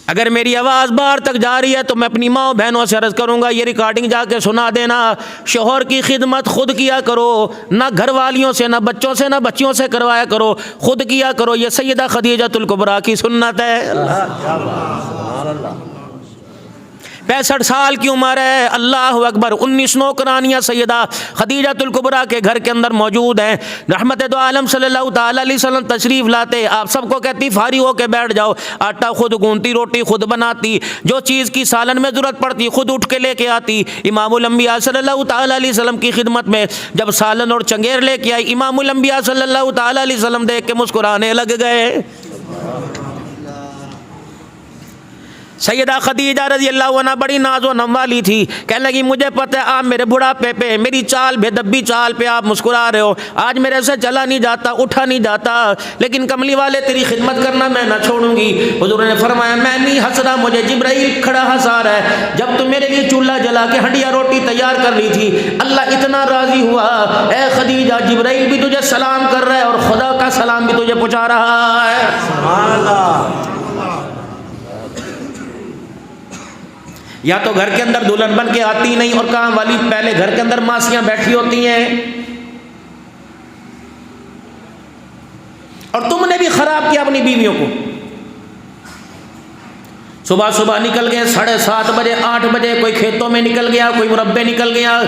اگر میری آواز باہر تک جا رہی ہے تو میں اپنی ماں بہنوں سے عرض کروں گا یہ ریکارڈنگ جا کے سنا دینا. شوہر کی خدمت خود کیا کرو, نہ گھر والیوں سے, نہ بچوں سے, نہ بچیوں سے کروایا کرو, خود کیا کرو. یہ سیدہ خدیجہ الکبریٰ کی سنت ہے. اللہ 65 سال کی عمر ہے. اللہ اکبر. 19 نوکرانیاں سیدہ خدیجہ الکبریٰ کے گھر کے اندر موجود ہیں. رحمت دو عالم صلی اللہ تعالیٰ علیہ وسلم تشریف لاتے, آپ سب کو کہتی فارغ ہو کے بیٹھ جاؤ. آٹا خود گونتی, روٹی خود بناتی, جو چیز کی سالن میں ضرورت پڑتی خود اٹھ کے لے کے آتی. امام الانبیاء صلی اللہ تعالیٰ علیہ وسلم کی خدمت میں جب سالن اور چنگیر لے کے آئی, امام الانبیاء صلی اللہ تعالیٰ علیہ وسلم دیکھ کے مسکرانے لگ گئے. سیدہ خدیجہ رضی اللہ عنہ بڑی ناز و نم والی تھی. کہنے لگی مجھے پتہ ہے آپ میرے بڑھاپے پہ, میری چال بے دبی چال پہ آپ مسکرا رہے ہو, آج میرے سے چلا نہیں جاتا, اٹھا نہیں جاتا, لیکن کملی والے تیری خدمت کرنا میں نہ چھوڑوں گی. حضور نے فرمایا میں نہیں ہنس رہا, مجھے جبرائیل کھڑا ہنسا رہا ہے. جب تم میرے لیے چولہا جلا کے ہنڈیا روٹی تیار کر رہی تھی, اللہ اتنا راضی ہوا, اے خدیجہ جبرائیل بھی تجھے سلام کر رہا ہے اور خدا کا سلام بھی تجھے پہنچا رہا ہے. سبحان اللہ. یا تو گھر کے اندر دلہن بن کے آتی نہیں, اور کام والی پہلے گھر کے اندر ماسیاں بیٹھی ہوتی ہیں, اور تم نے بھی خراب کیا اپنی بیویوں کو. صبح صبح نکل گئے 7:30 بجے 8 بجے, کوئی کھیتوں میں نکل گیا, کوئی مربے نکل گیا,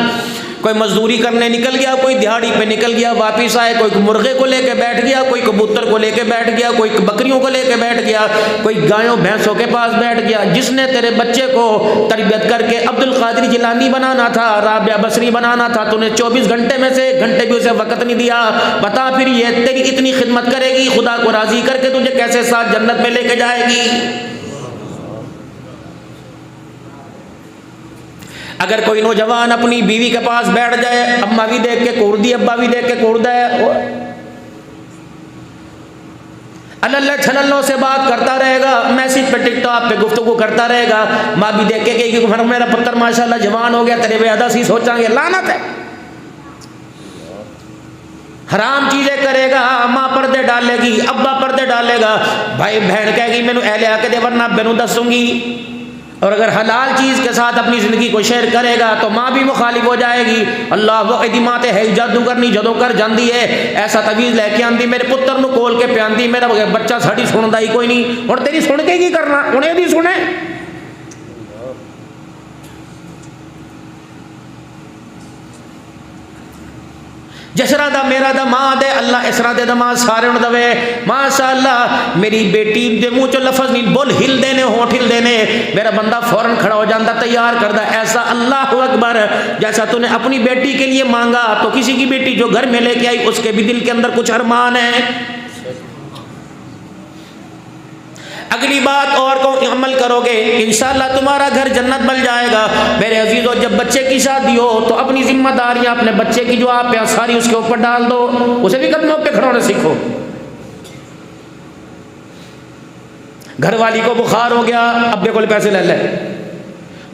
کوئی مزدوری کرنے نکل گیا, کوئی دہاڑی پہ نکل گیا, واپس آئے, کوئی مرغے کو لے کے بیٹھ گیا, کوئی کبوتر کو لے کے بیٹھ گیا, کوئی بکریوں کو لے کے بیٹھ گیا, کوئی گایوں بھینسوں کے پاس بیٹھ گیا. جس نے تیرے بچے کو تربیت کر کے عبد القادر جیلانی بنانا تھا, رابعہ بصری بنانا تھا, تو نے 24 گھنٹے میں سے 1 گھنٹے بھی اسے وقت نہیں دیا. بتا پھر یہ تیری اتنی خدمت کرے گی, خدا کو راضی کر کے تجھے کیسے ساتھ جنت میں لے کے جائے گی. اگر کوئی نوجوان اپنی بیوی کے پاس بیٹھ جائے, اماں بھی دیکھ کے کوڑ دی, ابا بھی دیکھ کے کوڑ دے, اللہ چھللوں سے بات کرتا رہے گا, میسج پہ ٹک ٹاک پہ گفتگو کرتا رہے گا, ماں بھی دیکھ کے کہ میرا پتر ماشاءاللہ جوان ہو گیا, تیرے بے ادب سی سوچاں گے لعنت ہے. حرام چیزیں کرے گا, ماں پردے ڈالے گی, ابا پردے ڈالے گا, بھائی بہن کہے گی مینوں اے لیا کے دے ورنہ بینوں دسوں گی. اور اگر حلال چیز کے ساتھ اپنی زندگی کو شیئر کرے گا تو ماں بھی مخالف ہو جائے گی. اللہ وہ ایدی ماں تے ہے جادو کرنی جدوں کر جاندی ہے, ایسا تویز لے کے آندی, میرے پتر نو کول کے پیاندی, میرا بچہ ساڈی سندا ہی کوئی نہیں, اور تیری سن کے کی کرنا, انہیں بھی سنے. جسرا دا میرا دا ماں دے, اللہ اسرا دے دا ماں سارے ان دوے. ماشاءاللہ میری بیٹی دے منہ چو لفظ نہیں بول ہل دینے, ہونٹ ہل دینے, میرا بندہ فوراً کھڑا ہو جاندہ, تیار کردہ. ایسا اللہ اکبر, جیسا تو نے اپنی بیٹی کے لیے مانگا تو کسی کی بیٹی جو گھر میں لے کے آئی اس کے بھی دل کے اندر کچھ ارمان ہے. اگلی بات اور کو عمل کرو گے انشاءاللہ تمہارا گھر جنت بن جائے گا. میرے عزیزو, جب بچے کی شادی ہو تو اپنی ذمہ داریاں اپنے بچے کی جو آپ پہ ساری اس کے اوپر ڈال دو, اسے بھی قدموں پہ کھڑونا سیکھو. گھر والی کو بخار ہو گیا, ابے کو پیسے لے لے,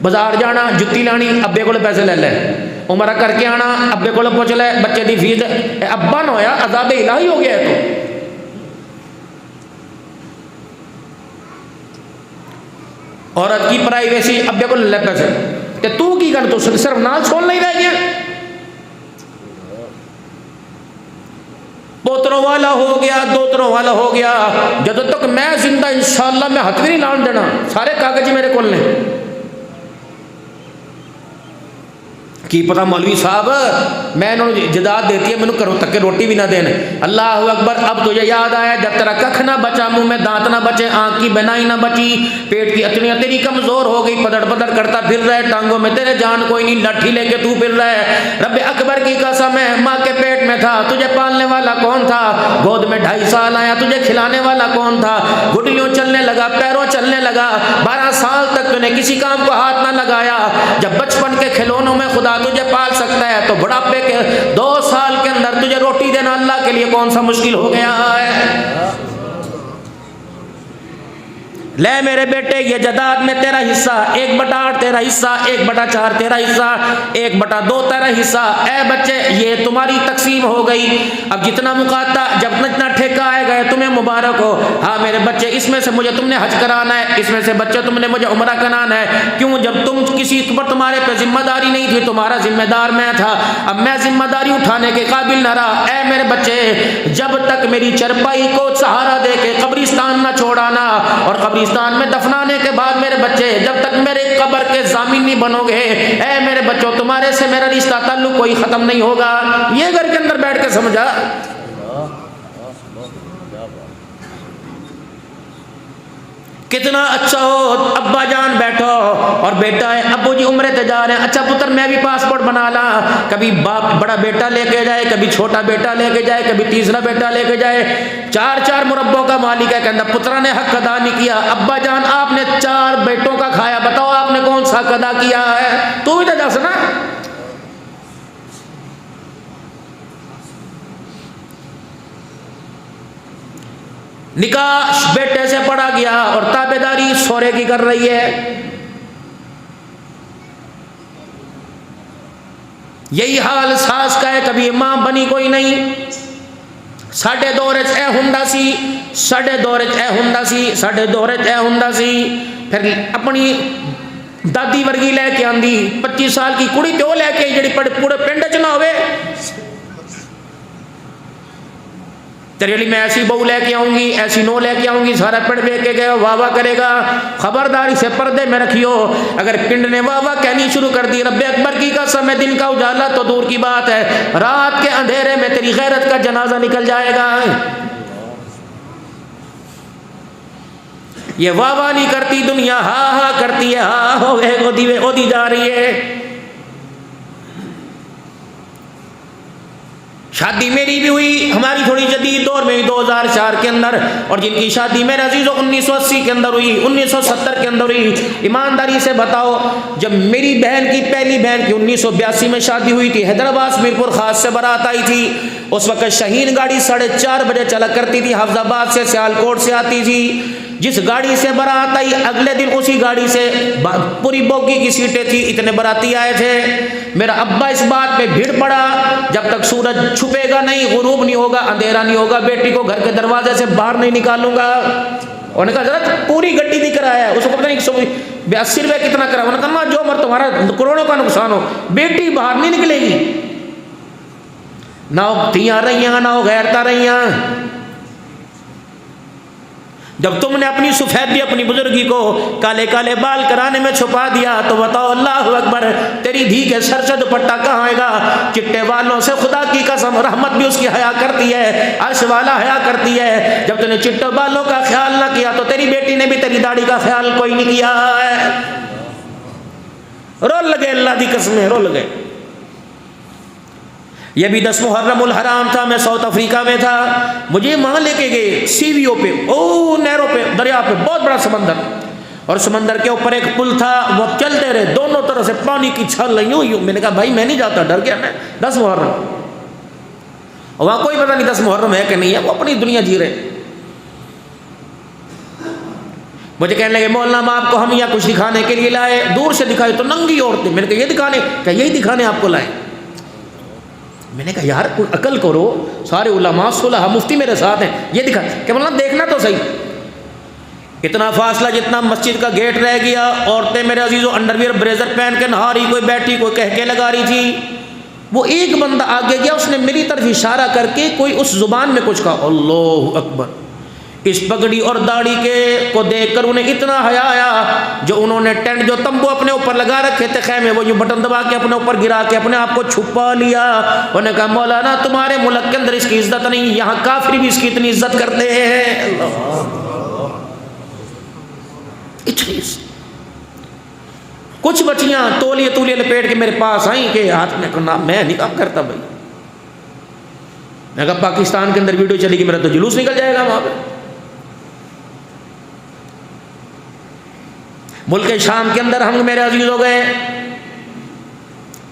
بازار جانا جتی لانی, ابے کو پیسے لے لے, عمرہ کر کے آنا, ابے کو پہنچ لے, بچے دی فیس دے, ابا نہ ہویا عذاب الہی ہو گیا ہے. تو عورت کی پرائیویسی, ابے کو لے پیسے, کہ تو کی کر, تو صرف نال چھوڑ نہیں رہ گیا. پوتروں والا ہو گیا, دوتروں والا ہو گیا, جب تک میں زندہ انشاءاللہ میں ہاتھ بھی نہیں لان دینا, سارے کاغذ میرے کول نے. کی پتہ مولوی صاحب میں انہوں نے جداد دیتی ہے, میں نے کرو تک کے روٹی بھی نہ دینے. اللہ اکبر. اب تجھے یاد آیا جب تیرا ککھ نہ بچا, منہ میں دانت نہ بچے, آنکھ کی بینائی نہ بچی, پیٹ کی اتنیاں تیری کمزور ہو گئی, پدڑ پدڑ کرتا پھر رہے, ٹانگوں میں تیرے جان کوئی نہیں, لاٹھی لے کے تو پھر رہے. رب اکبر کی قسم ہے, ماں کے پیٹ میں تھا, تجھے پالنے والا کون تھا؟ گود میں 2.5 سال آیا, تجھے کھلانے والا کون تھا؟ گھٹنیوں چلنے لگا, پیروں چلنے لگا, 12 سال تک تو نے کسی کام کو ہاتھ نہ لگایا. جب بچپن کے کھلونوں میں خدا تجھے پال سکتا ہے تو بڑھاپے کے 2 سال کے اندر تجھے روٹی دینا اللہ کے لیے کون سا مشکل ہو گیا ہے؟ لے میرے بیٹے, یہ جداد میں تیرا حصہ 1/8 تیرا حصہ, 1/4 تیرا حصہ, 1/2 تیرا حصہ. اے بچے یہ تمہاری تقسیم ہو گئی. اب جتنا مقاطع, جب اتنا ٹھیکہ کہا گئے تمہیں مبارک ہو، ہاں میرے بچے اس میں سے مجھے تم نے حج کرانا ہے، اس میں سے بچے تم نے مجھے عمرہ کرانا ہے۔ کیوں؟ جب تم کسی پر تمہارے پہ ذمہ داری نہیں تھی، تمہارا ذمہ دار میں تھا، اب میں ذمہ داری اٹھانے کے قابل نہ رہا۔ اے میرے بچے جب تک میری چرپائی کو سہارا دے کے قبرستان نہ چھوڑانا، اور قبرستان میں دفنانے کے بعد میرے بچے جب تک میرے قبر کے ضامن نہیں بنو گے، اے میرے بچوں تمہارے سے میرا رشتہ تعلق کوئی ختم نہیں ہوگا۔ یہ گھر کے اندر بیٹھ کے سمجھا۔ کتنا اچھا ہو ابا جان بیٹھو اور بیٹا ہے ابو جی عمرے تے جا رہے ہیں، اچھا پتر میں بھی پاسپورٹ بنا لا، کبھی باپ بڑا بیٹا لے کے جائے، کبھی چھوٹا بیٹا لے کے جائے، کبھی تیسرا بیٹا لے کے جائے، چار چار مربوں کا مالک ہے، کہنا پترا نے حق ادا نہیں کیا۔ ابا جان آپ نے 4 بیٹوں کا کھایا، بتاؤ آپ نے کون سا حق ادا کیا ہے؟ تو بھی تو جا سنا۔ نکاح بیٹے سے پڑا گیا اور تابع داری سورے کی کر رہی ہے۔ یہی حال ساس کا ہے، کبھی ماں بنی کوئی نہیں۔ ساڈے دور اے ہوندا سی، ساڈے دور اے ہوندا سی، ساڈے دور اے ہوندا سی، پھر اپنی دادی ورگی لے کے آندی 25 سال کی کڑی کیوں لے کے جڑی پورے پنڈ چ نہ ہوئے، تیرے لیے میں ایسی بہو لے کے آؤں گی، ایسی نو لے کے آؤں گی، سارا پنڈ دیکھ کے گئے واہ واہ کرے گا۔ خبرداری سے پردے میں رکھیو، اگر پنڈ نے واہ واہ کہنی شروع کر دی رب اکبر کی قسم ہے، دن کا اجالا تو دور کی بات ہے، رات کے اندھیرے میں تیری غیرت کا جنازہ نکل جائے گا۔ یہ واہ واہ نہیں کرتی دنیا، ہاں ہاں کرتی ہے، ہاں ہو گئے اودی جا رہی ہے۔ شادی میری بھی ہوئی ہماری تھوڑی جدید دور میں 2004 کے اندر، اور جن کی شادی میرے عزیزوں 1980 کے اندر ہوئی، 1970 کے اندر ہوئی۔ ایمانداری سے بتاؤ، جب میری بہن کی پہلی بہن کی 1982 میں شادی ہوئی تھی، حیدرآباد میرپور خاص سے بارات آئی تھی، اس وقت شاہین گاڑی 4:30 بجے چلا کرتی تھی، حافظ آباد سے سیالکوٹ سے آتی تھی۔ جس گاڑی سے بارات آئی اگلے دن اسی گاڑی سے پوری بوگی کی سیٹیں تھی، اتنے باراتی آئے تھے۔ میرا ابا اس بات پہ بھیڑ پڑا، جب تک سورج چھپے گا نہیں، غروب نہیں ہوگا، اندھیرا نہیں ہوگا، بیٹی کو گھر کے دروازے سے باہر نہیں نکالوں گا۔ انہوں نے کہا ذرا پوری گڈی بھی کرایا ہے، اس کو پتہ نہیں 180 روپے کتنا کرا، انہوں نے کہا جو مر تمہارا کروڑوں کا نقصان ہو، بیٹی باہر نہیں نکلے گی۔ نہ تیاں رہیاں نہ غیرتا رہیاں۔ جب تم نے اپنی سفیدی اپنی بزرگی کو کالے کالے بال کرانے میں چھپا دیا تو بتاؤ اللہ اکبر، تیری دھی کے سر سے دوپٹہ کہاں آئے گا؟ چٹے والوں سے خدا کی قسم رحمت بھی اس کی حیا کرتی ہے، عرش والا حیا کرتی ہے۔ جب تم نے چٹے بالوں کا خیال نہ کیا تو تیری بیٹی نے بھی تیری داڑھی کا خیال کوئی نہیں کیا ہے۔ رول لگے اللہ دی قسمیں، رول لگے۔ یہ بھی 10 محرم الحرام تھا، میں ساؤتھ افریقہ میں تھا، مجھے وہاں لے کے گئے سی وی او پہ، نہروں پہ، دریا پہ، بہت بڑا سمندر، اور سمندر کے اوپر ایک پل تھا، وہ چلتے رہے، دونوں طرف سے پانی کی چھل یوں یوں۔ میں نے کہا بھائی میں نہیں جاتا، ڈر گیا میں۔ 10 محرم، وہاں کوئی پتہ نہیں 10 محرم ہے کہ نہیں ہے، وہ اپنی دنیا جی رہے۔ مجھے کہنے لگے مولانا آپ کو ہم یہاں کچھ دکھانے کے لیے لائے، دور سے دکھائے تو ننگی عورتیں۔ میں نے کہا یہ دکھانے، کہ یہی دکھانے آپ کو لائے۔ میں نے کہا یار کوئی عقل کرو، سارے علماء صلحاء مفتی میرے ساتھ ہیں، یہ دکھا کہ مولانا دیکھنا تو صحیح۔ اتنا فاصلہ جتنا مسجد کا گیٹ رہ گیا، عورتیں میرے عزیزوں انڈر ویئر بریزر پہن کے نہا رہی، کوئی بیٹھی کوئی کہکے لگا رہی تھی۔ وہ ایک بندہ آگے گیا، اس نے میری طرف اشارہ کر کے کوئی اس زبان میں کچھ کہا، اللہ اکبر۔ اس پگڑی اور داڑھی کے کو دیکھ کر انہیں اتنا حیا آیا، جو انہوں نے ٹینٹ جو تمبو اپنے اوپر لگا رکھے تھے خیمے، وہ یوں بٹن دبا کے اپنے اوپر گرا کے اپنے آپ کو چھپا لیا۔ انہوں نے کہا مولانا تمہارے ملک کے اندر اس کی عزت نہیں، یہاں کافر بھی اس کی اتنی عزت کرتے ہیں۔ کچھ بچیاں تولیے لپیٹ کے میرے پاس آئیں کہ ہاتھ میں کرنا، میں نہیں کام کرتا بھائی۔ میں کہا پاکستان کے اندر ویڈیو چلے گی میرا تو جلوس نکل جائے گا وہاں پہ۔ ملک شام کے اندر ہم میرے عزیز ہو گئے،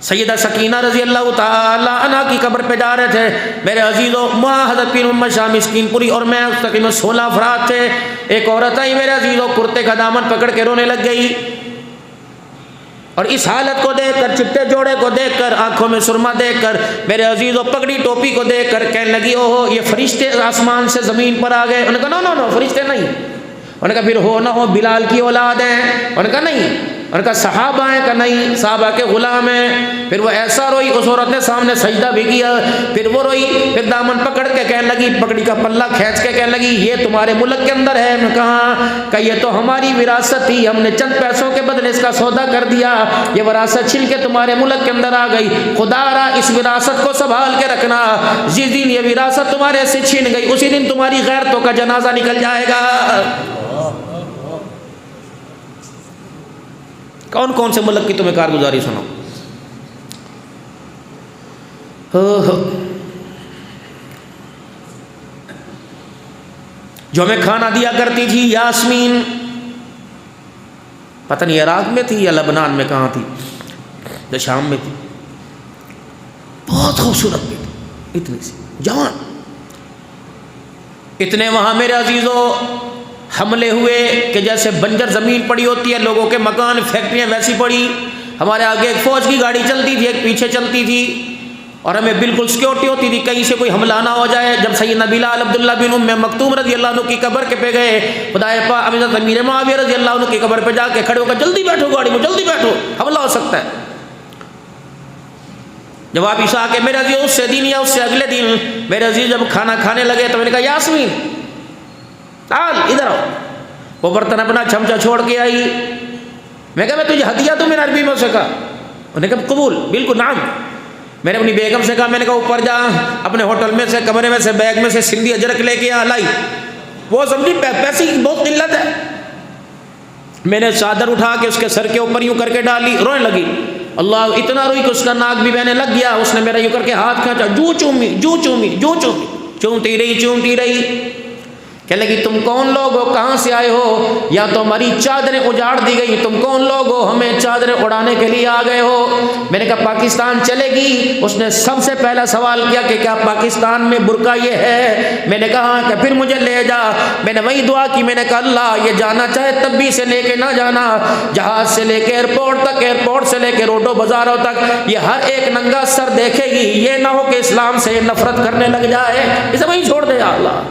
سیدہ سکینہ رضی اللہ تعالی عنہ کی قبر پہ جا رہے تھے میرے عزیزوں، وہاں حضرت پیر محمد شاہ مسکین پوری اور میں اس تقریباً 16 افراد تھے۔ ایک عورت آئی میرے عزیزوں، کرتے کا دامن پکڑ کے رونے لگ گئی، اور اس حالت کو دیکھ کر، چٹے جوڑے کو دیکھ کر، آنکھوں میں سرما دیکھ کر، میرے عزیزوں پگڑی ٹوپی کو دیکھ کر کہنے لگی اوہ یہ فرشتے آسمان سے زمین پر آ گئے. انہوں نے کہا نو فرشتے نہیں. انہوں نے کہا پھر ہو نہ ہو بلال کی اولاد ہیں. انہوں نے کہا نہیں. انہوں نے کہا صحابہ ہیں؟ کہ نہیں صحابہ کے غلام ہیں. پھر وہ ایسا روئی، اس عورت نے سامنے سجدہ بھی کیا. پھر وہ روئی، پھر دامن پکڑ کے کہنے لگی، پگڑی کا پلہ کھینچ کے کہنے لگی یہ تمہارے ملک کے اندر ہے؟ میں کہا کہ یہ تو ہماری وراثت تھی، ہم نے چند پیسوں کے بدلے اس کا سودا کر دیا، یہ وراثت چھل کے تمہارے ملک کے اندر آ گئی. خدا را اس وراثت کو سنبھال کے رکھنا، جس دن یہ وراثت تمہارے سے چھن گئی اسی دن تمہاری غیرتوں کا جنازہ نکل جائے گا. کون کون سے ملک کی تمہیں کارگزاری سنو. جو ہمیں کھانا دیا کرتی تھی یاسمین، پتہ نہیں عراق میں تھی یا لبنان میں کہاں تھی، یا شام میں تھی، بہت خوبصورت بھی تھی، اتنی سی جوان. اتنے وہاں میرے عزیزوں حملے ہوئے کہ جیسے بنجر زمین پڑی ہوتی ہے، لوگوں کے مکان فیکٹریاں ویسی پڑی. ہمارے آگے ایک فوج کی گاڑی چلتی تھی، ایک پیچھے چلتی تھی، اور ہمیں بالکل سیکورٹی ہوتی تھی کہیں سے کوئی حملہ نہ ہو جائے. جب سیدنا بلال عبداللہ بن ام مکتوم رضی اللہ عنہ کی قبر کے پہ گئے، خدائے پاک حضرت امیر معاویہ رضی اللہ عنہ کی قبر پہ جا کے کھڑے ہو کر جلدی بیٹھو گاڑی میں، جلدی بیٹھو حملہ ہو سکتا ہے. جب واپس آ کے میرے عزیز اس سے دن یا اس سے اگلے دن میرے عزیز جب کھانا کھانے لگے تو میں نے کہا یاسمین تعال ادھر آؤ. وہ برتن اپنا چمچہ چھوڑ کے آئی. میں کہا میں تجھے ہدیہ دوں؟ میں نے عربی میں اسے کہا. انہوں نے کہا قبول، بالکل نعم. میں نے اپنی بیگم سے کہا، میں نے کہا اوپر جا اپنے ہوٹل میں سے کمرے میں سے بیگ میں سے سندھی اجرک لے کے لائی. وہ سمجھی پیسے کی بہت قلت ہے. میں نے چادر اٹھا کے اس کے سر کے اوپر یوں کر کے ڈالی، رونے لگی. اللہ اتنا روئی کہ اس کا ناک بھی بہنے لگ گیا. اس نے میرا یوں کر کے ہاتھ کھینچا، جو چومی جو چومی جو چومی، چومتی رہی. کہنے لگی تم کون لوگ ہو، کہاں سے آئے ہو؟ یا تو ہماری چادریں اجاڑ دی گئی، تم کون لوگ ہو، ہمیں چادریں اڑانے کے لیے آ گئے ہو؟ میں نے کہا پاکستان چلے گی؟ اس نے سب سے پہلا سوال کیا کہ کیا پاکستان میں برقع یہ ہے؟ میں نے کہا کہ پھر مجھے لے جا. میں نے وہی دعا کی، میں نے کہا اللہ یہ جانا چاہے تب بھی سے لے کے نہ جانا، جہاز سے لے کے ایئرپورٹ تک، ایئرپورٹ سے لے کے روڈوں بازاروں تک یہ ہر ایک ننگا سر دیکھے گی، یہ نہ ہو کہ اسلام سے نفرت کرنے لگ جائے. اسے وہیں چھوڑ دے یا اللہ.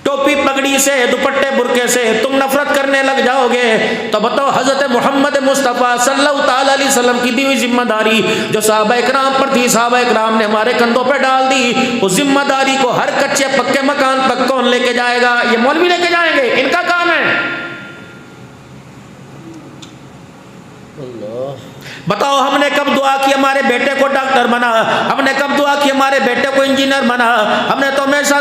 ٹوپی پگڑی سے، دوپٹے برقعے سے تم نفرت کرنے لگ جاؤ گے تو بتاؤ حضرت محمد مصطفیٰ صلی اللہ تعالی علیہ وسلم کی دی ہوئی ذمہ داری جو صحابہ اکرام پر تھی، صحابہ اکرام نے ہمارے کندھوں پہ ڈال دی. اس ذمہ داری کو ہر کچے پکے مکان تک کون لے کے جائے گا؟ یہ مولوی لے کے جائیں گے، ان کا کام ہے. بتاؤ ہم نے کب دعا کی ہمارے بیٹے کو ڈاکٹر بنا، ہم نے کب دعا کی ہمارے بیٹے کو انجینئر بنا؟ ہم نے تو ہمیشہ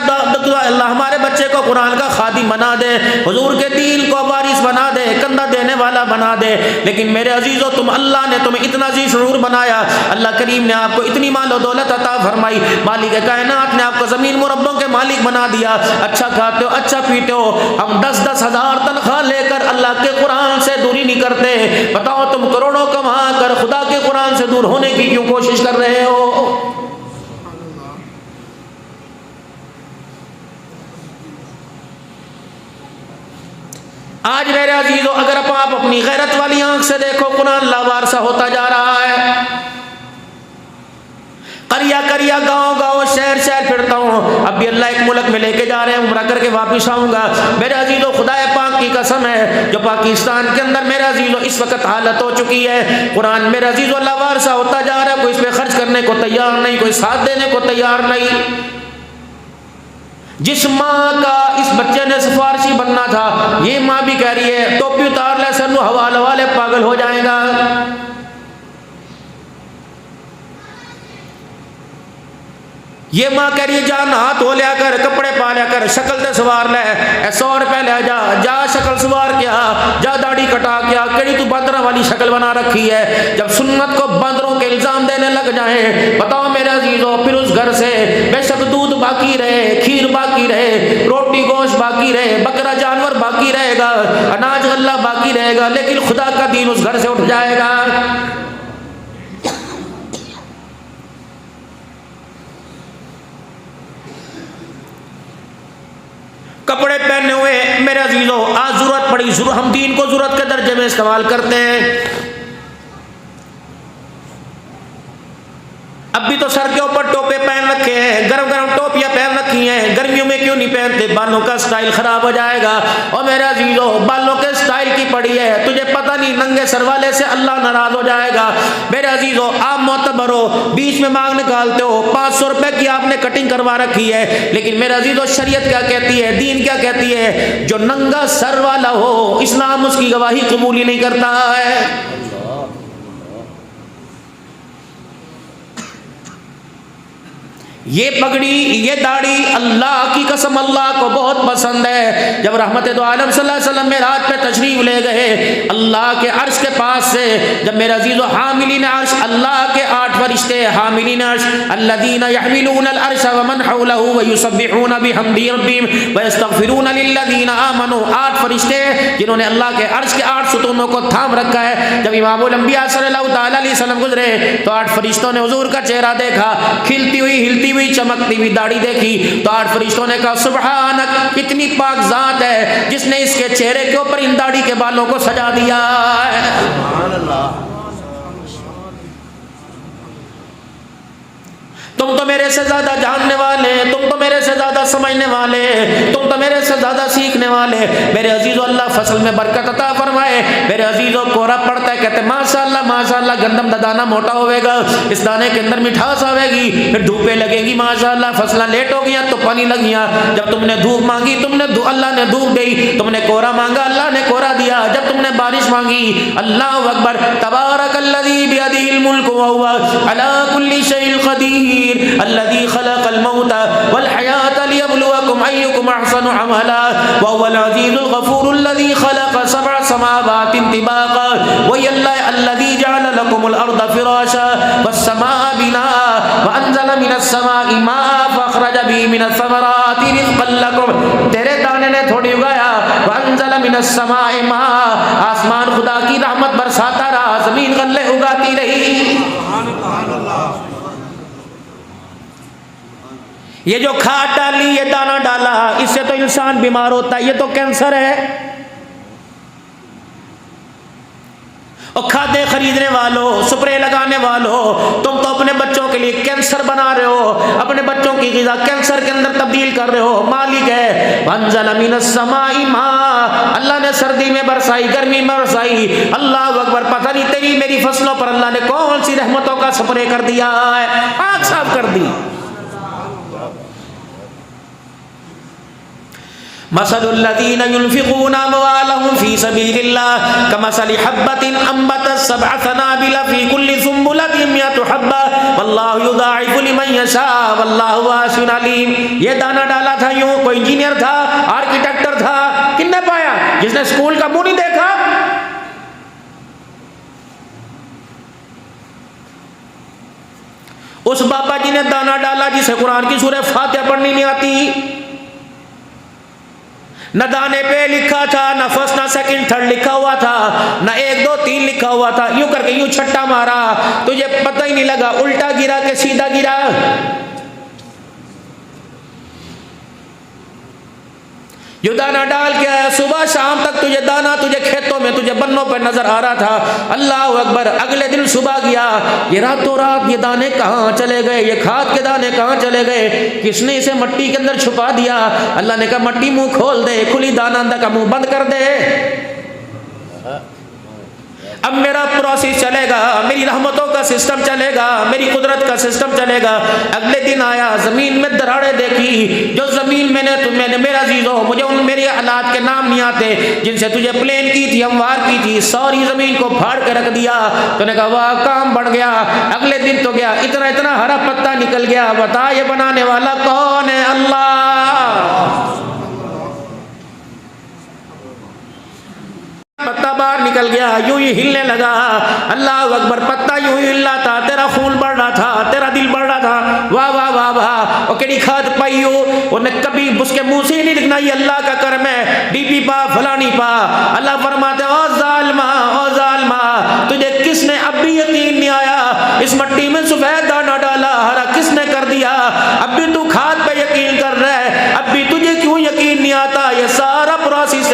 دعا اللہ ہمارے بچے کو قرآن کا خادم بنا دے، حضور کے دین کو وارث بنا دے، کندھا دینے والا بنا دے. لیکن میرے عزیزو تم اللہ نے تمہیں اتنا عزیز شعور بنایا، اللہ کریم نے آپ کو اتنی مال و دولت عطا فرمائی، مالک کائنات نے آپ کو زمین مربوں کے مالک بنا دیا، اچھا کھاتے ہو اچھا پیتے ہو. ہم 10-10 ہزار تنخواہ لے کر اللہ کے قرآن سے دوری نہیں کرتے. بتاؤ تم کروڑوں کما کر خدا کے قرآن سے دور ہونے کی کیوں کوشش کر رہے ہو؟ آج میرے عزیزو اگر آپ اپنی غیرت والی آنکھ سے دیکھو، قرآن لاوارسا ہوتا جا رہا ہے. قریہ گاؤں شہر پھرتا ہوں. اب بھی اللہ ایک ملک میں لے کے جا رہے ہیں، عمرہ کر کے واپس آؤں گا. میرے عزیزو خدا پاک کی قسم ہے جو پاکستان کے اندر میرے عزیزو اس وقت حالت ہو چکی ہے، قرآن میرے عزیزو اللہ وارثہ ہوتا جا رہا ہے. کوئی اس پہ خرچ کرنے کو تیار نہیں، کوئی ساتھ دینے کو تیار نہیں. جس ماں کا اس بچے نے سفارشی بننا تھا، یہ ماں بھی کہہ رہی ہے ٹوپی اتار لے سر حوالے والے پاگل ہو جائے گا. یہ ماں کہہ رہی ہے جا نہا دھو لیا کر، کپڑے پا لیا کر، شکل تے سوار لے، 100 روپے لے جا شکل سوار کیا، جا داڑھی کٹا کیا، کیڑی تو باندروں والی شکل بنا رکھی ہے. جب سنت کو باندروں کے الزام دینے لگ جائیں، بتاؤ میرے عزیزو پھر اس گھر سے بے شک دودھ باقی رہے، کھیر باقی رہے، روٹی گوشت باقی رہے، بکرا جانور باقی رہے گا، اناج غلہ باقی رہے گا، لیکن خدا کا دین اس گھر سے اٹھ جائے گا. کپڑے پہنے ہوئے میرے عزیزو آج ضرورت پڑی، ہم دین کو ضرورت کے درجے میں استعمال کرتے ہیں۔ اب بھی تو سر کے اوپر ٹوپے پہن رکھے ہیں، گرم گرم ٹوپیاں پہن رکھی ہیں، گرمیوں میں کیوں نہیں پہنتے؟ بالوں کا سٹائل خراب ہو جائے گا۔ اور میرے عزیزو بالوں کے سٹائل کی پڑی ہے، تجھے پتہ نہیں ننگے سر والے سے اللہ ناراض ہو جائے گا۔ میرے عزیزو آپ معتبر ہو، بیچ میں مانگ نکالتے ہو، 500 روپے کی آپ نے کٹنگ کروا رکھی ہے، لیکن میرے عزیزو شریعت کیا کہتی ہے، دین کیا کہتی ہے؟ جو ننگا سر والا ہو اسلام اس کی گواہی قبول ہی نہیں کرتا ہے۔ یہ پگڑی، یہ داڑھی اللہ کی قسم اللہ کو بہت پسند ہے۔ جب رحمت دو عالم صلی اللہ علیہ وسلم معراج پہ تشریف لے گئے اللہ کے عرش کے پاس سے، جب میرے عزیز و حاملین عرش، اللہ کے 8 فرشتے حاملین عرش، الذین یحملون العرش ومن حولہ ویسبحون بحمد ربہم ویستغفرون للذین آمنوا، 8 فرشتے جنہوں نے اللہ کے عرش کے 8 ستونوں کو تھام رکھا ہے۔ جب امام الانبیاء صلی اللہ تعالی علیہ وسلم گزرے تو 8 فرشتوں نے حضور کا چہرہ دیکھا، کھلتی ہوئی ہلتی ہوئی چمکتی ہوئی داڑھی دیکھی تو 8 فرشتوں نے کہا سبحانک، کتنی پاک ذات ہے جس نے اس کے چہرے کے اوپر ان داڑھی کے بالوں کو سجا دیا ہے۔ سبحان اللہ۔ تم تو میرے سے زیادہ جاننے والے، تم تو میرے سے زیادہ سمجھنے والے، تم تو میرے سے زیادہ سیکھنے والے۔ میرے عزیزو اللہ فصل میں برکت عطا فرمائے۔ میرے عزیزو کوہرا پڑتا ہے، کہتے ہیں ماشاءاللہ ماشاءاللہ گندم دا دانہ موٹا ہوئے گا، اس دانے کے اندر مٹھاس آئے گی، پھر دھوپیں لگے گی، ماشاءاللہ فصلیں لیٹ ہو گیا تو پانی لگ گیا۔ جب تم نے دھوپ مانگی اللہ نے دھوپ دی، تم نے کوہرا مانگا اللہ نے کوہرا دیا، جب تم نے بارش مانگی اللہ اکبر، تبارک الذی بیدہ الملک وہو علی کل شیء قدیر الذي خلق الموت والحياة ليبلوكم أيكم أحسن عملا وهو العزيز الغفور الذي خلق 7 سماوات طباقا وهي الذي جعل لكم الأرض فراشا والسماء بناء وأنزل من السماء ماء فأخرج به من الثمرات رزقا لكم، تیرے دانے نے تھوڑی اگایا، وأنزل من السماء ماء، آسمان خدا کی رحمت برساتا رہا، زمین غلے اگاتی رہی۔ یہ جو کھاد ڈالی، یہ دانہ ڈالا، اس سے تو انسان بیمار ہوتا ہے، یہ تو کینسر ہے۔ اور کھادیں خریدنے والوں، سپرے لگانے والوں، تم تو اپنے بچوں کے لیے کینسر بنا رہے ہو، اپنے بچوں کی غذا کینسر کے اندر تبدیل کر رہے ہو۔ مالک ہے وانزل من السماء ماء، اللہ نے سردی میں برسائی، گرمی میں برسائی، اللہ اکبر، پتہ نہیں تیری میری فصلوں پر اللہ نے کون سی رحمتوں کا سپرے کر دیا ہے، پاک صاف کر دی۔ مثل الذين ينفقون أموالهم في سبيل الله كمثل حبة أنبتت 7 سنابل في كل سنبلة 100 حبة والله يضاعف لمن يشاء والله واسع عليم۔ یہ دانہ ڈالا تھا یوں، کوئی انجینئر تھا، آرکیٹیکٹر تھا، کن نے پایا؟ جس نے اسکول کا منہ نہیں دیکھا۔ اس بابا جی نے دانہ ڈالا جسے قرآن کی سورہ فاتحہ پڑھنی نہیں آتی، نہ دانے پہ لکھا تھا، نہ فرسٹ نہ سیکنڈ تھرڈ لکھا ہوا تھا، نہ 1 2 3 لکھا ہوا تھا، یوں کر کے یوں چھٹا مارا، تجھے پتہ ہی نہیں لگا الٹا گرا کہ سیدھا گرا۔ جو دانہ ڈال کے آیا صبح شام تک تجھے دانہ تجھے کھیتوں میں تجھے بنوں پر نظر آ رہا تھا، اللہ اکبر، اگلے دن صبح گیا، یہ راتوں رات یہ دانے کہاں چلے گئے، یہ کھاد کے دانے کہاں چلے گئے، کس نے اسے مٹی کے اندر چھپا دیا؟ اللہ نے کہا مٹی منہ کھول دے، کھلی دانہ اندر کا منہ بند کر دے۔ اب میرا پروسیس چلے گا، میری رحمتوں کا سسٹم چلے گا، میری قدرت کا سسٹم چلے گا۔ اگلے دن آیا، زمین میں دراڑیں دیکھی، جو زمین میں نے میرا عزیزو، مجھے ان میرے حالات کے نام نہیں آتے جن سے تجھے پلین کی تھی، ہموار کی تھی، ساری زمین کو پھاڑ کے رکھ دیا۔ تو نے کہا واہ کام بڑھ گیا۔ اگلے دن تو گیا، اتنا ہرا پتا نکل گیا، بتا یہ بنانے والا کون ہے؟ اللہ۔ پتا باہر نکل گیا، یوں ہی ہلنے لگا، اللہ اکبر، پتا یوں ہی ہل رہا تھا، تیرا خون بڑھ رہا تھا، تیرا دل بڑھ رہا تھا، واہ واہ واہ واہ۔ اور کیڑی کھاد پائی ہو، انہیں کبھی اس کے منہ سے ہی نہیں دکھنا یہ اللہ کا کرم ہے، ڈی پی پا فلانی پا۔ اللہ فرماتے او ظالمہ، تجھے کس نے اب بھی یقین نہیں آیا؟ اس مٹی میں سفید دانہ ڈالا، ہرا کس نے کر دیا؟ اب بھی تو کھاد پہ یقین کر رہا ہے، اب بھی تجھے کیوں یقین نہیں آتا؟ یہ سارا پروسیس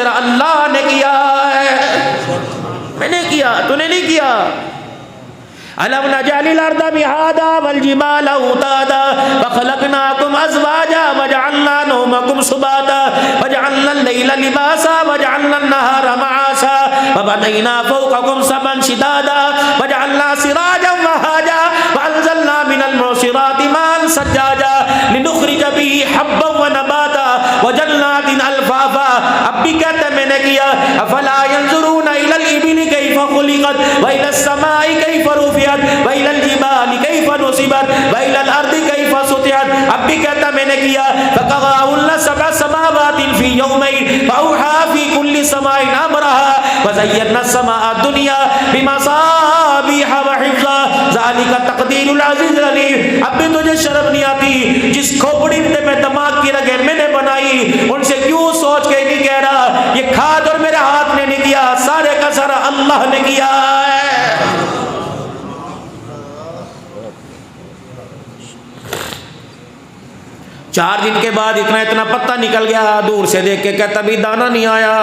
ألم نجعل الأرض مهادا والجبال أوتادا وخلقناكم أزواجا وجعلنا نومكم سباتا وجعلنا الليل لباسا وجعلنا النهار معاشا وبنينا فوقكم سبعا شدادا وجعلنا سراجا وهاجا وأنزلنا من المعصرات ماء ثجاجا لنخرج به حبا ونباتا وجنات الفافا. اب بھی کہتے میں نے کیا افلا ينظرون الى الابل كيف خلقت والى السماء كيف رفعت والى الجبال كيف نصبت والى الارض كيف سطحت. اب بھی کہتا میں نے کیا فقضاهن سبع سماوات في يومين فاوحى في كل سماء امرها وزينا السماء الدنيا بمصابيح وحفظا ذلك تقدير العزيز العليم. اب بھی تجھے شرم نہیں آتی جس کھوپڑی میں دماغ کی رگیں میں نے بنائی ان سے کیوں سوچ کے نہیں کہہ رہا یہ کھاد اور میرے ہاتھ نے نہیں کیا سارے کا سارا اللہ نے کیا ہے. چار دن کے بعد اتنا پتا نکل گیا. دور سے دیکھ کے کہتا بھی دانا نہیں آیا.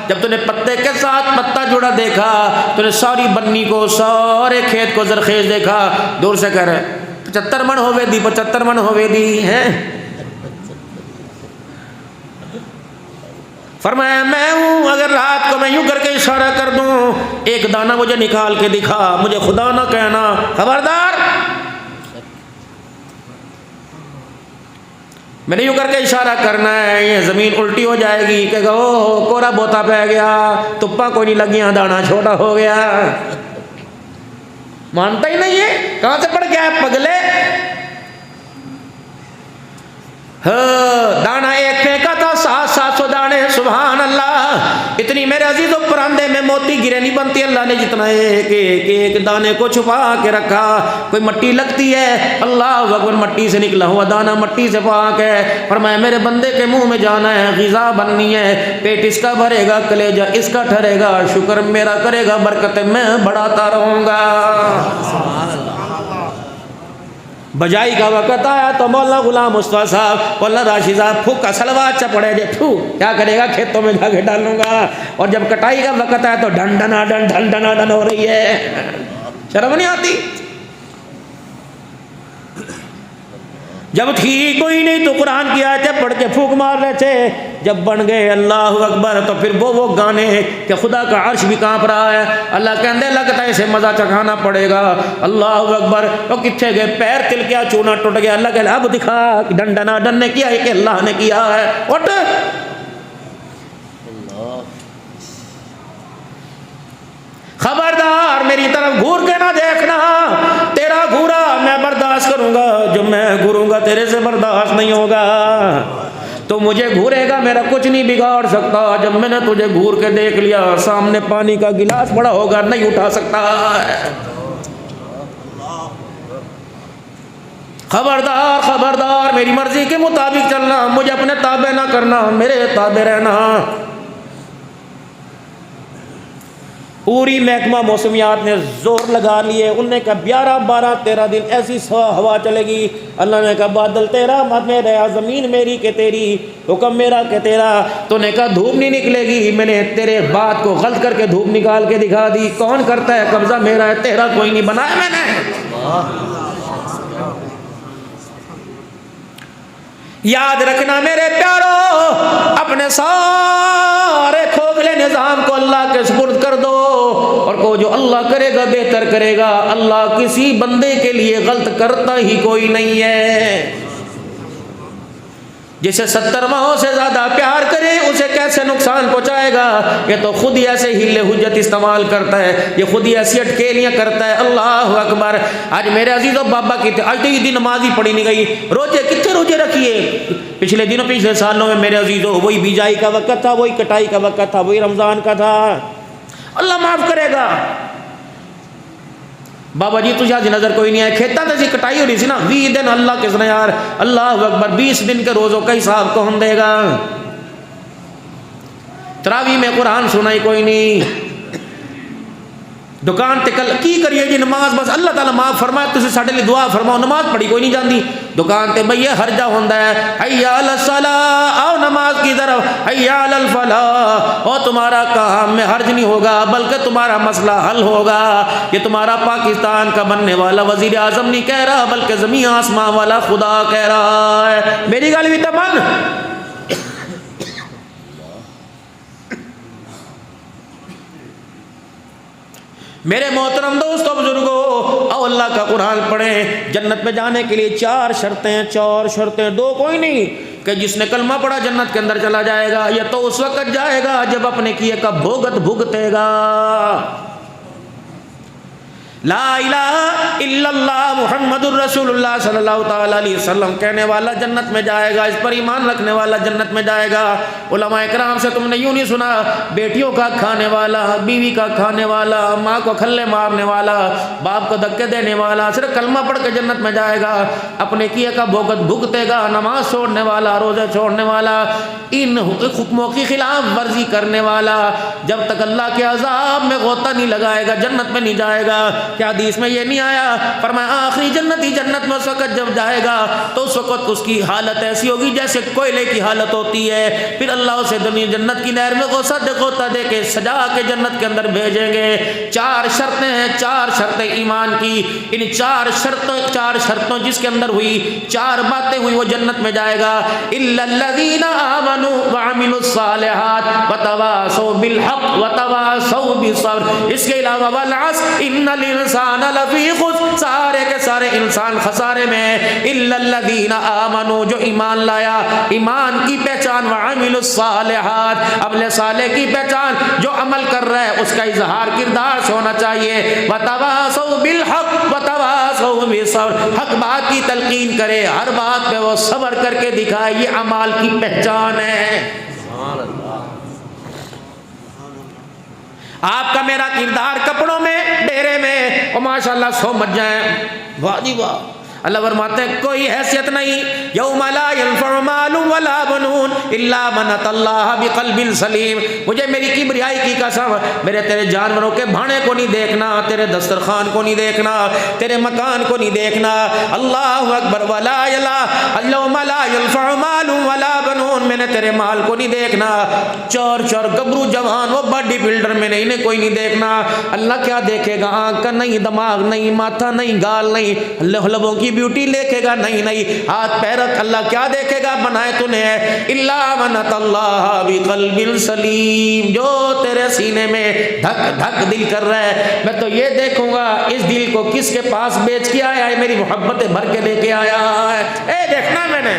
جب تو نے پتے کے ساتھ پتا جڑا دیکھا تو نے ساری بنی کو سارے کھیت کو زرخیز دیکھا. دور سے کہہ رہے 75 من ہوئے دی 75 من ہوئے دی ہیں. فرمایا میں ہوں اگر رات کو میں یوں کر کے اشارہ کر دوں ایک دانہ مجھے نکال کے دکھا مجھے خدا نہ کہنا خبردار. میں نے یوں کر کے اشارہ کرنا ہے یہ زمین الٹی ہو جائے گی کہ او کورا بوتا پہ گیا تپا کوئی نہیں لگیاں دانا چھوٹا ہو گیا. مانتا ہی نہیں ہے کہاں سے پڑ گیا ہے پگلے. دانا ایک پھینکا تھا 700 دانے سبحان اللہ. اتنی میرے عزیزوں پراندے میں موتی گرے نہیں بنتی. اللہ نے جتنا ایک دانے کو چھپا کے رکھا. کوئی مٹی لگتی ہے اللہ اکبر مٹی سے نکلا ہوا دانا مٹی سے پاک ہے. فرمایا میرے بندے کے منہ میں جانا ہے غذا بننی ہے. پیٹ اس کا بھرے گا کلیجہ اس کا ٹھہرے گا شکر میرا کرے گا برکت میں بڑھاتا رہوں گا. بجائی کا وقت آیا تو مولانا غلام مصطفیٰ صاحب مولانا راشد صاحب پھوک کا سلوات چپڑے جے کیا کرے گا کھیتوں میں جا کے ڈالوں گا. اور جب کٹائی کا وقت آیا تو ڈن ڈنا ڈن ڈن ڈنا ڈن ہو رہی ہے. شرم نہیں آتی. جب تھی کوئی نہیں تو قرآن کی آیتیں پڑھ کے پھونک مار رہے تھے. جب بن گئے اللہ اکبر تو پھر وہ گانے کہ خدا کا عرش بھی کانپ رہا ہے. اللہ کہندے لگتا ہے اسے مزہ چکھانا پڑے گا. اللہ اکبر وہ کتنے گئے پیر تل کیا چونا ٹوٹ گیا. اللہ کہ اب دکھا ڈن ڈنا ڈن نے کیا ہے کہ اللہ نے کیا ہے. اٹھ خبردار میری طرف گھور کے نہ دیکھنا. تیرا گھورا میں برداشت کروں گا جو میں گھوروں گا تیرے سے برداشت نہیں ہوگا. تو مجھے گھورے گا میرا کچھ نہیں بگاڑ سکتا. جب میں نے تجھے گھور کے دیکھ لیا سامنے پانی کا گلاس پڑا ہوگا نہیں اٹھا سکتا. خبردار خبردار میری مرضی کے مطابق چلنا مجھے اپنے تابع نہ کرنا میرے تابع رہنا. پوری محکمہ موسمیات نے زور لگا لیے. انہوں نے کہا 11 12 13 دن ایسی ہوا چلے گی. اللہ نے کہا بادل تیرا مت میرا زمین میری کہ تیری حکم میرا کہ تیرا. تو نے کہا دھوپ نہیں نکلے گی. میں نے تیرے بات کو غلط کر کے دھوپ نکال کے دکھا دی. کون کرتا ہے قبضہ میرا ہے تیرا کوئی نہیں بنایا میں نے. یاد رکھنا میرے پیارو اپنے سارے کھوکھلے نظام کو اللہ کے سپرد کر دو اور کو جو اللہ کرے گا بہتر کرے گا. اللہ کسی بندے کے لیے غلط کرتا ہی کوئی نہیں ہے. جسے 70 ماہوں سے زیادہ پیار کرے اسے کیسے نقصان پہنچائے گا. یہ تو خود ہی ایسے ہیلے حجت استعمال کرتا ہے. یہ خود ہی ایسی اٹکیلیاں کرتا ہے. اللہ اکبر. آج میرے عزیزوں بابا کی آج تو عید نماز ہی پڑھی نہیں گئی. روزے کتنے روزے رکھیے پچھلے دنوں پچھلے سالوں میں میرے عزیزوں وہی بیجائی کا وقت تھا وہی کٹائی کا وقت تھا وہی رمضان کا تھا. اللہ معاف کرے گا. بابا جی تجھے آج نظر کوئی نہیں آئے کھیتا تھی کٹائی ہو رہی سی نا 20 دن اللہ کس نے یار اللہ اکبر 20 دن کے روزوں کا حساب کون دے گا. تراویح میں قرآن سنائی کوئی نہیں. دکان تے کل کی کریے جی نماز بس اللہ تعالیٰ معاف فرمائے تسی ساڈے لیے دعا فرماؤ. نماز پڑھی کوئی نہیں جاندی دکان تے بھئی ہرجہ ہوندا ہے، حی علی الصلاۃ، آؤ نماز کی طرف، حی علی الفلاح، اور تمہارا کام میں حرج نہیں ہوگا بلکہ تمہارا مسئلہ حل ہوگا۔ یہ تمہارا پاکستان کا بننے والا وزیر اعظم نہیں کہہ رہا بلکہ زمین آسمان والا خدا کہہ رہا ہے۔ میری گل بھی تو من میرے محترم دوستو بزرگو، او اللہ کا قرآن پڑھیں۔ جنت میں جانے کے لیے 4 شرطیں، 4 شرطیں، 2 کوئی نہیں کہ جس نے کلمہ پڑھا جنت کے اندر چلا جائے گا، یہ تو اس وقت جائے گا جب اپنے کیے کا بھوگت بھگتے گا۔ لا الہ الا اللہ محمد الرسول اللہ صلی اللہ تعالی علیہ وسلم کہنے والا جنت میں جائے گا، اس پر ایمان رکھنے والا جنت میں جائے گا۔ علماء کرام سے تم نے یوں نہیں سنا بیٹیوں کا کھانے والا، بیوی کا کھانے والا، ماں کو کھلے مارنے والا، باپ کو دھکے دینے والا صرف کلمہ پڑھ کے جنت میں جائے گا، اپنے کیے کا بھوگت بھگتے گا، نماز چھوڑنے والا، روزے چھوڑنے والا، ان حکموں کی خلاف ورزی کرنے والا جب تک اللہ کے عذاب میں غوطہ نہیں لگائے گا جنت میں نہیں جائے گا۔ کیا حدیث میں یہ نہیں آیا؟ فرمایا آخری جنتی جنت میں اس وقت جب جائے گا تو اس وقت اس کی حالت ایسی ہوگی جیسے کوئلے کی حالت ہوتی ہے، پھر اللہ اسے دنیا جنت کی نہر میں غوطہ دے کے سجا کے جنت کے اندر بھیجیں گے۔ 4 شرطیں ہیں، 4 شرطیں ایمان کی، ان 4 شرطوں جس کے اندر ہوئی، 4 باتیں ہوئی، وہ جنت میں جائے گا۔ الا الذین آمنوا وعملوا الصالحات وتواصوا بالحق وتواصوا بالصبر، اس کے علاوہ والعصر ان الانسان لفی خسر، سارے کے سارے انسان خسارے میں ہیں۔ الا الذین آمنوا، جو ایمان لایا، ایمان کی پہچان، وعملوا الصالحات، عمل صالح کی پہچان، جو عمل کر رہا ہے اس کا اظہار کردار سے ہونا چاہیے۔ وتواصوا بالحق وتواصوا بالصبر، حق بات کی تلقین کرے، ہر بات پہ وہ صبر کر کے دکھائے، یہ اعمال کی پہچان ہے۔ آپ کا میرا کردار کپڑوں میں، ڈیرے میں، اور ماشاءاللہ 100 مچ جائیں، واہ جی واہ، اللہ فرماتے ہیں کوئی حیثیت نہیں، یوم لا ينفع مال ولا بنون الا من اتى الله بقلب سلیم۔ مجھے میری کبریائی کی قسم، میرے تیرے جانوروں کے بھاڑے کو نہیں دیکھنا، تیرے دسترخوان کو نہیں دیکھنا، تیرے مکان کو نہیں دیکھنا، اللہ اکبر، ولا یوم لا ينفع مال ولا بنون، میں نے تیرے مال کو نہیں دیکھنا، چور گبرو جوان، وہ باڈی بلڈر میں نہیں، انہیں کوئی نہیں دیکھنا۔ اللہ کیا دیکھے گا؟ آنکھ کا نہیں، دماغ نہیں، ماتھا نہیں، گال نہیں، لبوں کی بیوٹی دیکھے گا نہیں، ہاتھ پیر، اللہ کیا دیکھے گا؟ بنائے تو نے الا من اتى الله بقلب سلیم، جو تیرے سینے میں دھک دھک دل کر رہا ہے، میں تو یہ دیکھوں گا اس دل کو کس کے پاس بیچ کے آیا ہے، میری محبتیں بھر کے لے کے آیا ہے، اے دیکھنا میں نے۔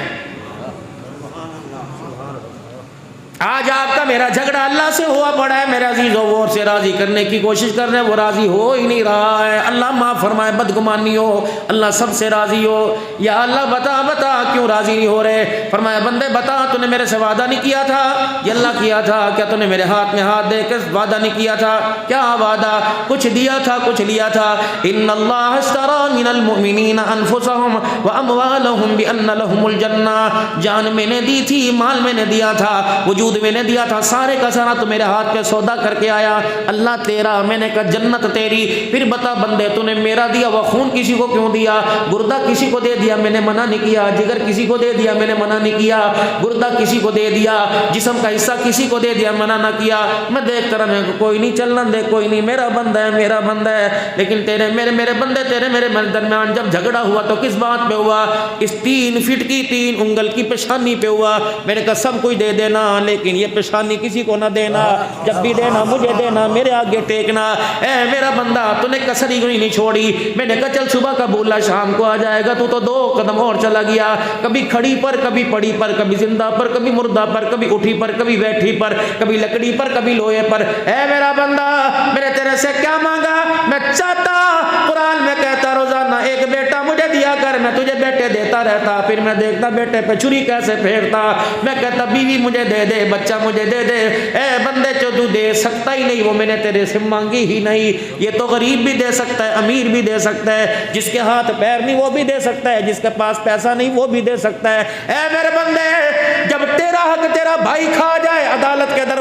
آج آپ کا میرا جھگڑا اللہ سے ہوا پڑا ہے، میرے عزیزوں، وہ سے راضی کرنے کی کوشش کر رہے ہیں، وہ راضی ہو ہی نہیں رہا ہے۔ اللہ معاف فرمائے، بدگمانی ہو، اللہ سب سے راضی ہو۔ یا اللہ بتا کیوں راضی نہیں ہو رہے؟ فرمایا بندے بتا، تو نے میرے سے وعدہ نہیں کیا تھا؟ یہ اللہ کیا تھا، کیا تو نے میرے ہاتھ میں ہاتھ دے کے وعدہ نہیں کیا تھا؟ کیا وعدہ؟ کچھ دیا تھا، کچھ لیا تھا۔ ان اللہ اشترى من المؤمنین انفسهم واموالهم بان لهم الجنہ، جان میں نے دی تھی، مال میں نے دیا تھا، وجود میں نے دیا تھا، سارے کا سارا تو میرے ہاتھ پہ سودا کر کے آیا، اللہ تیرا، میں نے کہا جنت تیری۔ پھر بتا بندے، تو نے میرا دیا وہ خون کسی کو کیوں دیا؟ گردہ کسی کو دے دیا، میں نے منع نہیں کیا، جگر کسی کو دے دیا، میں نے منع نہیں کیا، گردہ کسی کو دے دیا، جسم کا حصہ کسی کو دے دیا، منع نہ کیا۔ میں دیکھ کر کوئی نہیں، چلن دے، کوئی نہیں، میرا بندہ ہے، میرا بندہ ہے، لیکن تیرے میرے بندے، تیرے میرے درمیان جب جھگڑا ہوا تو کس بات پہ ہوا؟ اس 3 فٹ کی 3 انگل کی پیشانی پہ ہوا۔ میں نے کہا سب کچھ دے دینا لیکن یہ پیشانی کسی کو نہ دینا، جب بھی دینا مجھے دینا، میرے آگے ٹیکنا۔ اے میرا بندہ، تو نے کسری کوئی نہیں چھوڑی۔ میں نے کہا چل صبح کا بولا شام کو آ جائے گا، تو 2 قدم اور چلا گیا، کبھی کھڑی پر، کبھی پڑی پر، کبھی زندہ پر، کبھی مردہ پر، کبھی اٹھی پر، کبھی بیٹھی پر، کبھی لکڑی پر، کبھی لوہے پر۔ اے میرا بندہ، میں نے تیرے سے کیا مانگا؟ میں چاہتا، قرآن میں کہتا روزانہ ایک بیٹا مجھے دیا کر، میں تجھے بیٹے دیتا رہتا، پھر میں دیکھتا بیٹے پہ چھری کیسے پھیرتا، میں کہتا بیوی مجھے دے دے، بچہ مجھے دے دے۔ اے بندے، جو تو دے سکتا ہی نہیں وہ میں نے تیرے سے مانگی ہی نہیں۔ یہ تو غریب بھی دے سکتا ہے، امیر بھی دے سکتا ہے، جس کے ہاتھ پیر نہیں وہ بھی دے سکتا ہے، جس کے پاس پیسہ نہیں وہ بھی دے سکتا ہے۔ اے میرے بندے، جب تیرا حق تیرا بھائی کھا جائے عدالت کے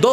2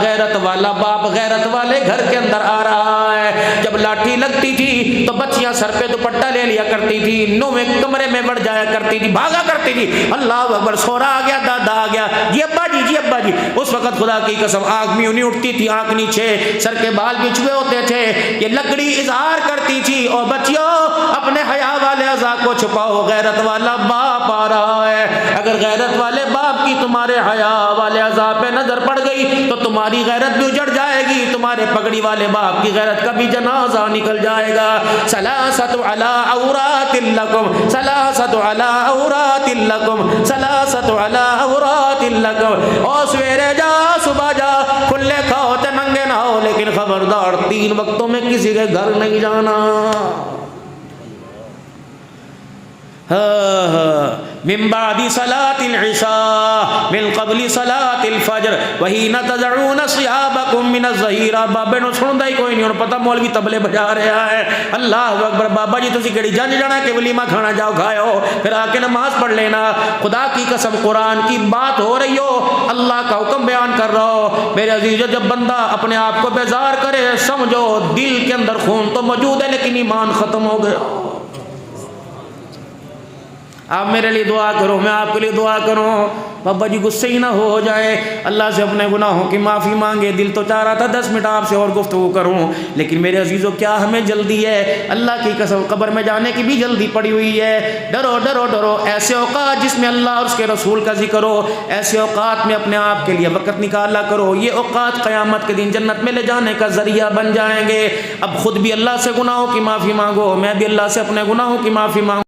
غیرت والا باپ غیرت والے گھر کے اندر آ رہا ہے۔ جب لاٹھی لگتی تھی تو بچیاں سر پہ دوپٹہ لے لیا کرتی تھی، نو میں کمرے میں بڑھ جایا کرتی تھی، بھاگا کرتی تھی، اللہ اکبر، سورا آ گیا، دادا آ گیا، جی ابا جی، جی ابا جی۔ اس وقت خدا کی قسم آنکھ میں نہیں اٹھتی تھی، آنکھ نیچے، سر کے بال بھی چھپے ہوتے تھے، یہ لکڑی اظہار کرتی تھی، اور بچیوں اپنے حیا والے اعضاء کو چھپاؤ، غیرت والا باپ آ رہا ہے۔ اگر غیرت والے باپ کی تمہارے حیا والے اعضاء پہ نظر پڑ گئی تو تمہاری غیرت بھی اجڑ جائے گی، تمہارے پگڑی والے باپ کی غیرت کا بھی جنازہ نکل جائے گا۔ ثلاثۃ علی عورات لکم، ثلاثۃ علی عورات لکم، ثلاثۃ علی عورات لکم۔ اور سویرے جا، صبح جا، کھلے کھاؤ تے ننگے نہ ہو، لیکن خبردار 3 وقتوں میں کسی کے گھر نہیں جانا۔ من بعد صلاة العشاء من قبل صلاة الفجر وحين تضعون ثيابكم من الظهيرہ۔ بابے نو سندا ہی کوئی نہیں، اور پتہ مولوی تبلے بجا رہا ہے، اللہ اکبر۔ بابا جی تسی کیڑی جنج جانا کہ ولیمہ کھانا جاؤ کھاؤ، پھر آ کے نماز پڑھ لینا۔ خدا کی قسم قرآن کی بات ہو رہی ہو، اللہ کا حکم بیان کر رہا ہو، میرے عزیزو، جب بندہ اپنے آپ کو بیزار کرے، سمجھو دل کے اندر خون تو موجود ہے لیکن ایمان ختم ہو گیا۔ آپ میرے لیے دعا کرو، میں آپ کے لیے دعا کروں، بابا جی غصے ہی نہ ہو جائے، اللہ سے اپنے گناہوں کی معافی مانگے۔ دل تو چاہ رہا تھا 10 منٹ آپ سے اور گفتگو کروں، لیکن میرے عزیزو کیا ہمیں جلدی ہے؟ اللہ کی قسم قبر میں جانے کی بھی جلدی پڑی ہوئی ہے۔ ڈرو ڈرو ڈرو، ایسے اوقات جس میں اللہ اور اس کے رسول کا ذکر ہو، ایسے اوقات میں اپنے آپ کے لیے وقت نکالا کرو، یہ اوقات قیامت کے دن جنت میں لے جانے کا ذریعہ بن جائیں گے۔ اب خود بھی اللہ سے گناہوں کی معافی مانگو، میں بھی اللہ سے اپنے گناہوں کی معافی مانگوں۔